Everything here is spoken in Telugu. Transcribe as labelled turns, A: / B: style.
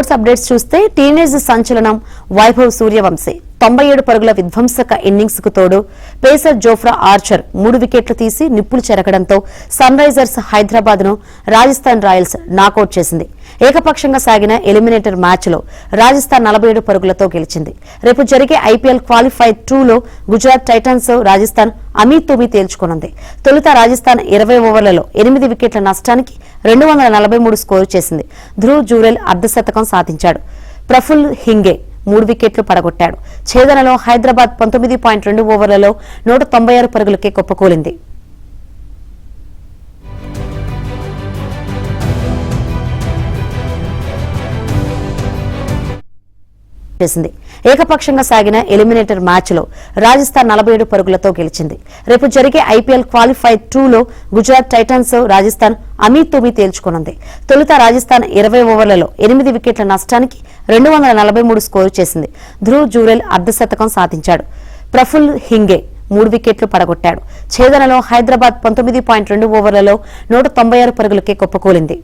A: స్పోర్ట్స్ అప్డేట్స్ చూస్తే టీనేజ్ సంచలనం వైభవ్ సూర్యవంశీ 97 పరుగుల విధ్వంసక ఇన్నింగ్స్ కు తోడు పేసర్ జోఫ్రా ఆర్చర్ 3 వికెట్లు తీసి నిప్పులు చెరగడంతో సన్ రైజర్స్ హైదరాబాద్ ను రాజస్థాన్ రాయల్స్ నాకౌట్ చేసింది. ఏకపక్షంగా సాగిన ఎలిమినేటర్ మ్యాచ్ లో రాజస్థాన్ 47 పరుగులతో గెలిచింది. రేపు జరిగే ఐపీఎల్ క్వాలిఫైర్ 2లో గుజరాత్ టైటన్స్ రాజస్థాన్ అమీతుమీ తేల్చుకోనుంది. తొలుత రాజస్థాన్ 20 ఓవర్లలో 8 వికెట్ల నష్టానికి 243 స్కోరు చేసింది. ధ్రువ్ జురెల్ అర్ధశతకం సాధించాడు. ప్రఫుల్ హింగే 3 వికెట్లు పడగొట్టాడు. ఛేదనలో హైదరాబాద్ 19.2 ఓవర్లలో 196 పరుగులకే కుప్పకూలింది. ఏకపక్షంగా సాగిన ఎలిమినేటర్ మ్యాచ్ లో రాజస్థాన్ 47 పరుగులతో గెలిచింది. రేపు జరిగే ఐపీఎల్ క్వాలిఫైర్ 2లో గుజరాత్ టైటన్స్ రాజస్థాన్ అమీతుమీ తేల్చుకోనుంది. తొలుత రాజస్థాన్ 20 ఓవర్లలో 8 వికెట్ల నష్టానికి 243 స్కోరు చేసింది. ధ్రువ్ జురెల్ అర్ధశతకం సాధించాడు. ప్రఫుల్ హింగే 3 వికెట్లు పడగొట్టాడు. ఛేదనలో హైదరాబాద్ 19.2 ఓవర్లలో 196 పరుగులకే కుప్పకూలింది.